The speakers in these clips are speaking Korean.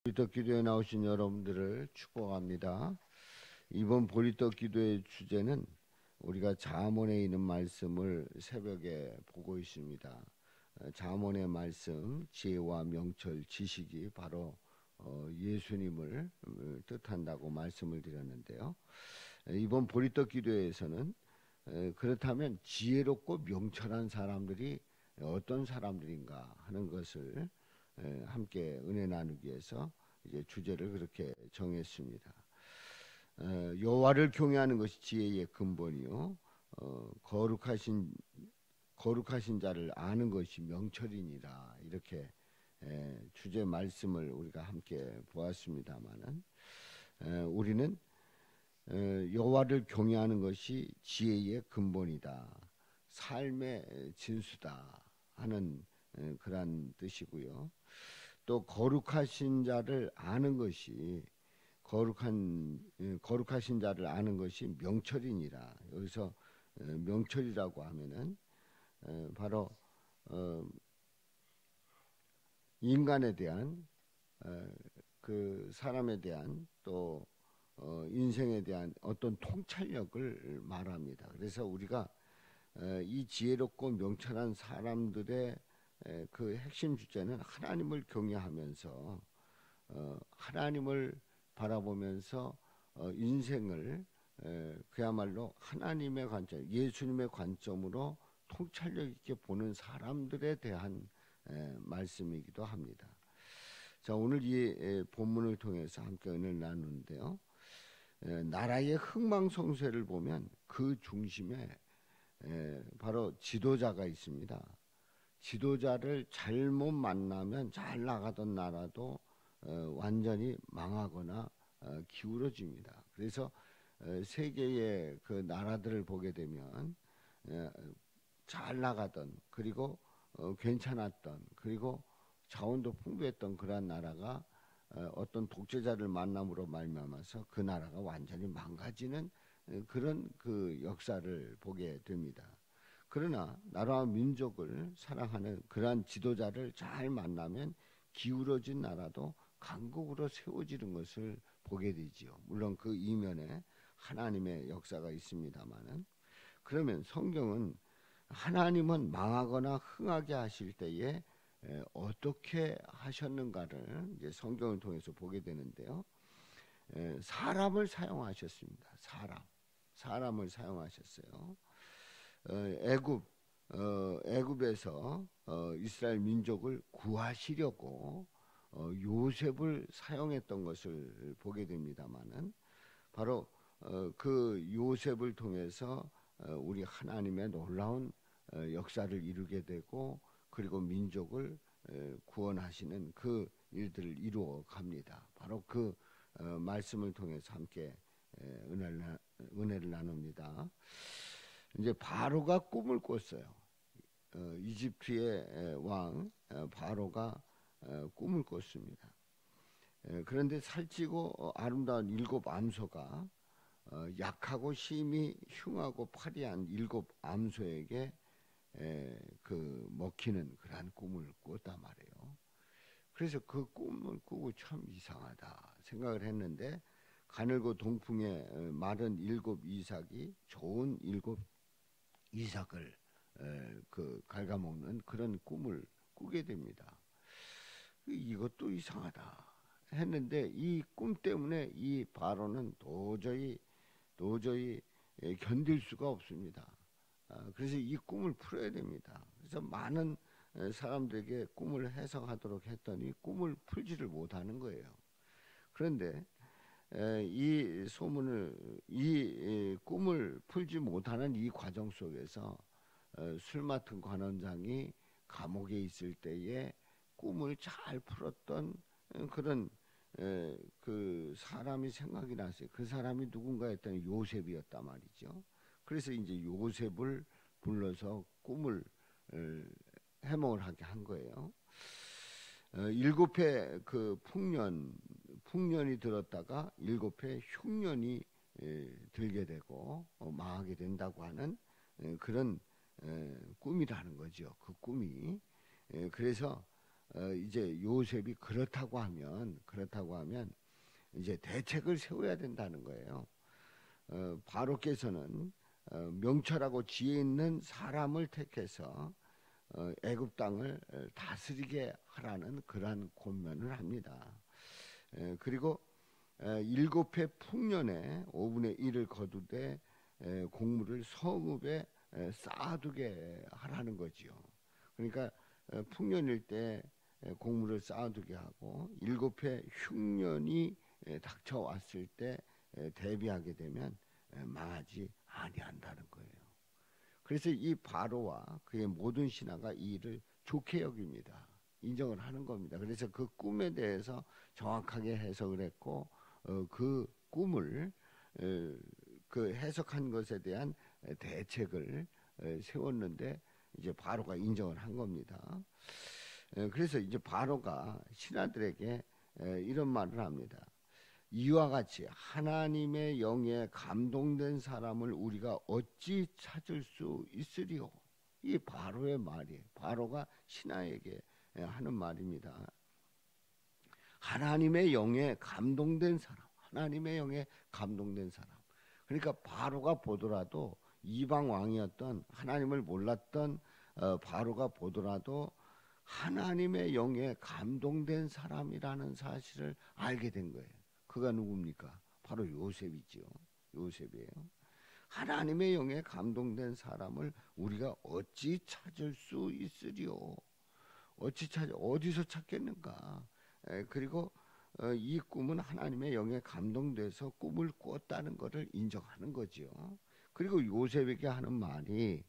보리떡 기도에 나오신 여러분들을 축복합니다. 이번 보리떡 기도의 주제는 우리가 잠언에 있는 말씀을 새벽에 보고 있습니다. 잠언의 말씀, 지혜와 명철, 지식이 바로 예수님을 뜻한다고 말씀을 드렸는데요. 이번 보리떡 기도에서는 그렇다면 지혜롭고 명철한 사람들이 어떤 사람들인가 하는 것을 함께 은혜 나누기 위해서 이제 주제를 그렇게 정했습니다. 여호와를 경외하는 것이 지혜의 근본이요, 거룩하신 자를 아는 것이 명철이니라. 이렇게 주제 말씀을 우리가 함께 보았습니다만은, 우리는 여호와를 경외하는 것이 지혜의 근본이다, 삶의 진수다 하는 그러한 뜻이고요. 또 거룩하신 자를 아는 것이 거룩하신 자를 아는 것이 명철이니라. 여기서 명철이라고 하면은 바로 인간에 대한 그 사람에 대한 또 인생에 대한 어떤 통찰력을 말합니다. 그래서 우리가 이 지혜롭고 명철한 사람들의 그 핵심 주제는 하나님을 경외하면서 하나님을 바라보면서 인생을 그야말로 하나님의 관점, 예수님의 관점으로 통찰력 있게 보는 사람들에 대한 말씀이기도 합니다. 자, 오늘 이 본문을 통해서 함께 은혜를 나누는데요. 나라의 흥망성쇠를 보면 그 중심에 바로 지도자가 있습니다. 지도자를 잘못 만나면 잘 나가던 나라도 완전히 망하거나 기울어집니다. 그래서 세계의 그 나라들을 보게 되면 잘 나가던, 그리고 괜찮았던, 그리고 자원도 풍부했던 그러한 나라가 어떤 독재자를 만남으로 말미암아서 그 나라가 완전히 망가지는 그런 그 역사를 보게 됩니다. 그러나 나라와 민족을 사랑하는 그러한 지도자를 잘 만나면 기울어진 나라도 강국으로 세워지는 것을 보게 되지요. 물론 그 이면에 하나님의 역사가 있습니다만은, 그러면 성경은 하나님은 망하거나 흥하게 하실 때에 어떻게 하셨는가를 이제 성경을 통해서 보게 되는데요. 사람을 사용하셨습니다. 사람을 사용하셨어요. 애굽에서 이스라엘 민족을 구하시려고 요셉을 사용했던 것을 보게 됩니다만은, 바로 그 요셉을 통해서 우리 하나님의 놀라운 역사를 이루게 되고, 그리고 민족을 구원하시는 그 일들을 이루어 갑니다. 바로 그 말씀을 통해서 함께 은혜를 나눕니다. 이제 바로가 꿈을 꿨어요. 이집트의 왕 바로가 꿈을 꿨습니다. 그런데 살찌고 아름다운 7 암소가 약하고 심히 흉하고 파리한 7 암소에게 그 먹히는 그러한 꿈을 꿨단 말이에요. 그래서 그 꿈을 꾸고 참 이상하다 생각을 했는데, 가늘고 동풍에 마른 7 이삭이 좋은 7 이삭을 그 갉아먹는 그런 꿈을 꾸게 됩니다. 이것도 이상하다 했는데, 이 꿈 때문에 이 바로는 도저히 견딜 수가 없습니다. 그래서 이 꿈을 풀어야 됩니다. 그래서 많은 사람들에게 꿈을 해석하도록 했더니 꿈을 풀지를 못하는 거예요. 그런데 이 꿈을 풀지 못하는 이 과정 속에서 술 맡은 관원장이 감옥에 있을 때에 꿈을 잘 풀었던 그런 그 사람이 생각이 났어요. 그 사람이 누군가 했더니 요셉이었단 말이죠. 그래서 이제 요셉을 불러서 꿈을 해몽을 하게 한 거예요. 7회 그 풍년이 들었다가 7회 흉년이 들게 되고 망하게 된다고 하는 그런 꿈이라는 거죠. 그 꿈이. 그래서 이제 요셉이 그렇다고 하면 이제 대책을 세워야 된다는 거예요. 바로께서는 명철하고 지혜 있는 사람을 택해서 애굽 땅을 다스리게 하라는 그러한 권면을 합니다. 그리고 7해 풍년에 5분의 1을 거두되 곡물을 성읍에 쌓아두게 하라는 거지요. 그러니까 풍년일 때 곡물을 쌓아두게 하고 7해 흉년이 닥쳐왔을 때 대비하게 되면 망하지 아니한다는 거예요. 그래서 이 바로와 그의 모든 신하가 이 일을 좋게 여깁니다. 인정을 하는 겁니다. 그래서 그 꿈에 대해서 정확하게 해석을 했고 그 꿈을 그 해석한 것에 대한 대책을 세웠는데 이제 바로가 인정을 한 겁니다. 그래서 이제 바로가 신하들에게 이런 말을 합니다. 이와 같이 하나님의 영에 감동된 사람을 우리가 어찌 찾을 수 있으리요? 이 바로의 말이에요. 바로가 신하에게 하는 말입니다. 하나님의 영에 감동된 사람, 하나님의 영에 감동된 사람. 그러니까 바로가 보더라도 이방 왕이었던 하나님을 몰랐던 바로가 보더라도 하나님의 영에 감동된 사람이라는 사실을 알게 된 거예요. 그가 누굽니까? 바로 요셉이죠. 요셉이에요. 하나님의 영에 감동된 사람을 우리가 어찌 찾을 수 있으리요? 어디서 찾겠는가? 그리고 이 꿈은 하나님의 영에 감동돼서 꿈을 꾸었다는 것을 인정하는 거지요. 그리고 요셉에게 하는 말이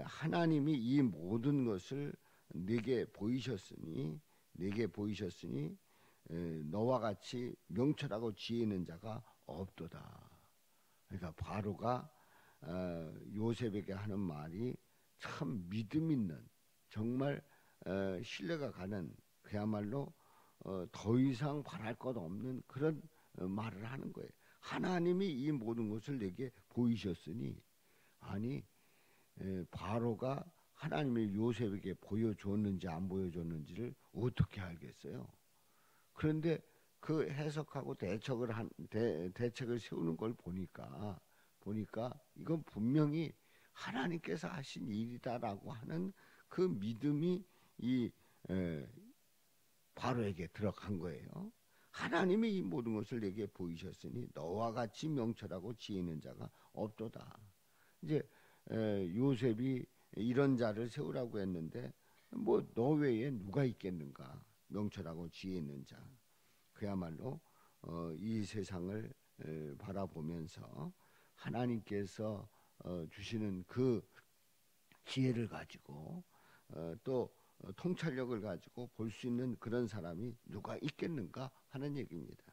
하나님이 이 모든 것을 내게 보이셨으니 너와 같이 명철하고 지혜 있는 자가 없도다. 그러니까 바로가 요셉에게 하는 말이 참 믿음 있는 정말 신뢰가 가는 그야말로 더 이상 바랄 것 없는 그런 말을 하는 거예요. 하나님이 이 모든 것을 내게 보이셨으니 아니 바로가 하나님이 요셉에게 보여줬는지 안 보여줬는지를 어떻게 알겠어요? 그런데 그 해석하고 대책을 세우는 걸 보니까 이건 분명히 하나님께서 하신 일이다라고 하는 그 믿음이 이 바로에게 들어간 거예요. 하나님이 이 모든 것을 내게 보이셨으니 너와 같이 명철하고 지혜 있는 자가 없도다. 이제 요셉이 이런 자를 세우라고 했는데 뭐 너 외에 누가 있겠는가? 명철하고 지혜 있는 자. 그야말로 이 세상을 바라보면서 하나님께서 주시는 그 지혜를 가지고 또 통찰력을 가지고 볼 수 있는 그런 사람이 누가 있겠는가 하는 얘기입니다.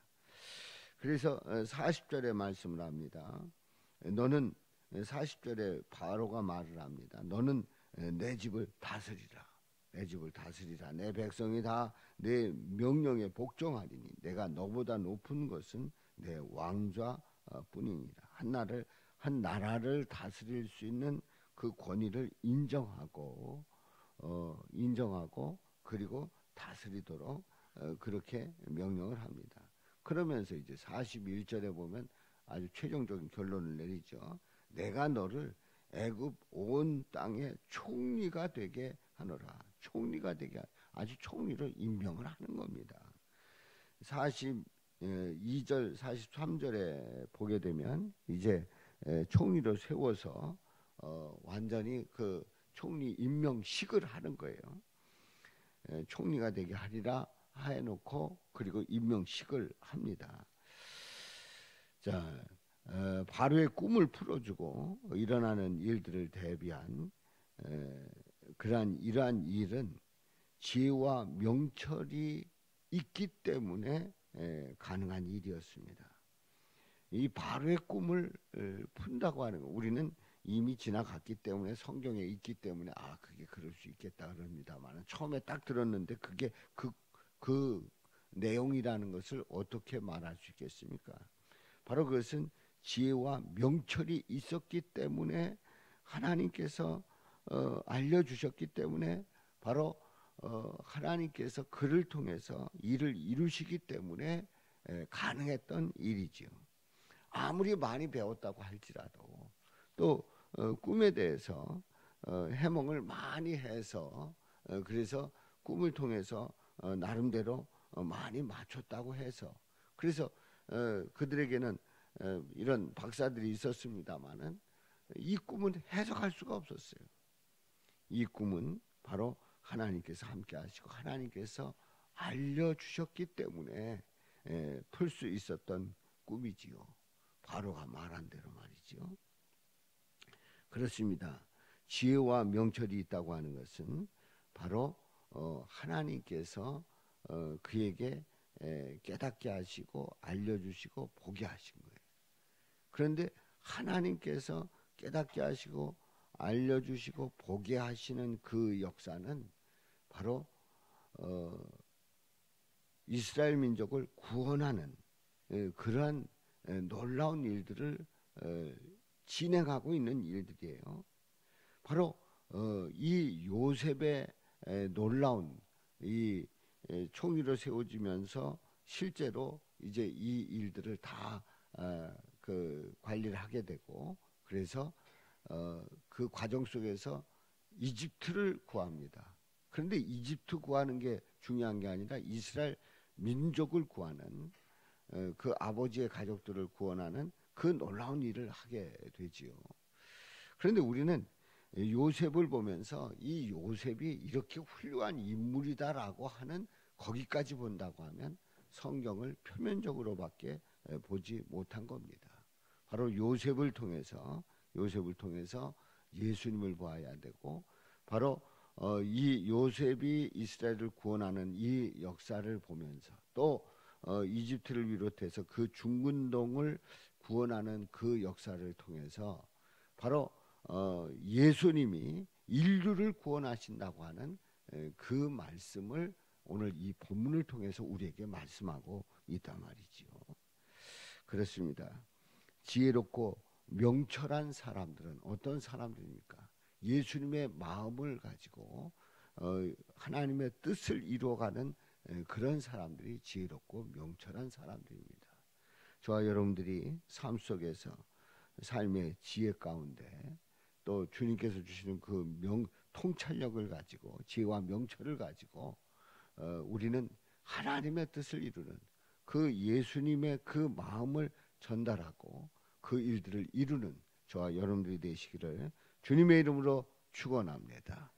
그래서 40절에 말씀을 합니다. 너는 40절에 바로가 말을 합니다. 너는 내 집을 다스리라. 내 집을 다스리라. 내 백성이 다 내 명령에 복종하리니 내가 너보다 높은 것은 내 왕좌 뿐이니라. 한 나라를 다스릴 수 있는 그 권위를 인정하고 그리고 다스리도록 그렇게 명령을 합니다. 그러면서 이제 41절에 보면 아주 최종적인 결론을 내리죠. 내가 너를 애굽 온 땅의 총리가 되게 하노라. 총리가 되게 아주 총리로 임명을 하는 겁니다. 42절 43절에 보게 되면 이제 총리로 세워서 완전히 그 총리 임명식을 하는 거예요. 총리가 되게 하리라 해놓고 그리고 임명식을 합니다. 자, 바로의 꿈을 풀어주고 일어나는 일들을 대비한 이러한 일은 지혜와 명철이 있기 때문에 가능한 일이었습니다. 이 바로의 꿈을 푼다고 하는 거 우리는 이미 지나갔기 때문에 성경에 있기 때문에 그게 그럴 수 있겠다 그럽니다만 처음에 딱 들었는데 그게 그 내용이라는 것을 어떻게 말할 수 있겠습니까? 바로 그것은 지혜와 명철이 있었기 때문에 하나님께서 알려주셨기 때문에 바로 하나님께서 그를 통해서 일을 이루시기 때문에 가능했던 일이지요. 아무리 많이 배웠다고 할지라도 또 꿈에 대해서 해몽을 많이 해서 그래서 꿈을 통해서 나름대로 많이 맞췄다고 해서 그래서 그들에게는 이런 박사들이 있었습니다마는 이 꿈은 해석할 수가 없었어요. 이 꿈은 바로 하나님께서 함께 하시고 하나님께서 알려주셨기 때문에 풀 수 있었던 꿈이지요. 바로가 말한 대로 말이지요. 그렇습니다. 지혜와 명철이 있다고 하는 것은 바로 하나님께서 그에게 깨닫게 하시고 알려주시고 보게 하신 거예요. 그런데 하나님께서 깨닫게 하시고 알려주시고 보게 하시는 그 역사는 바로 이스라엘 민족을 구원하는 그러한 놀라운 일들을 진행하고 있는 일들이에요. 바로 이 요셉의 놀라운 이 총위로 세워지면서 실제로 이제 이 일들을 다 그 관리를 하게 되고 그래서 그 과정 속에서 이집트를 구합니다. 그런데 이집트 구하는 게 중요한 게 아니라 이스라엘 민족을 구하는 그 아버지의 가족들을 구원하는 그 놀라운 일을 하게 되지요. 그런데 우리는 요셉을 보면서 이 요셉이 이렇게 훌륭한 인물이다라고 하는 거기까지 본다고 하면 성경을 표면적으로밖에 보지 못한 겁니다. 바로 요셉을 통해서 예수님을 보아야 되고 바로 이 요셉이 이스라엘을 구원하는 이 역사를 보면서 또 이집트를 비롯해서 그 중근동을 구원하는 그 역사를 통해서 바로 예수님이 인류를 구원하신다고 하는 그 말씀을 오늘 이 본문을 통해서 우리에게 말씀하고 있단 말이지요. 그렇습니다. 지혜롭고 명철한 사람들은 어떤 사람들입니까? 예수님의 마음을 가지고 하나님의 뜻을 이루어가는 그런 사람들이 지혜롭고 명철한 사람들입니다. 저와 여러분들이 삶 속에서 삶의 지혜 가운데 또 주님께서 주시는 그 통찰력을 가지고 지혜와 명철을 가지고 우리는 하나님의 뜻을 이루는 그 예수님의 그 마음을 전달하고 그 일들을 이루는 저와 여러분들이 되시기를 주님의 이름으로 축원합니다.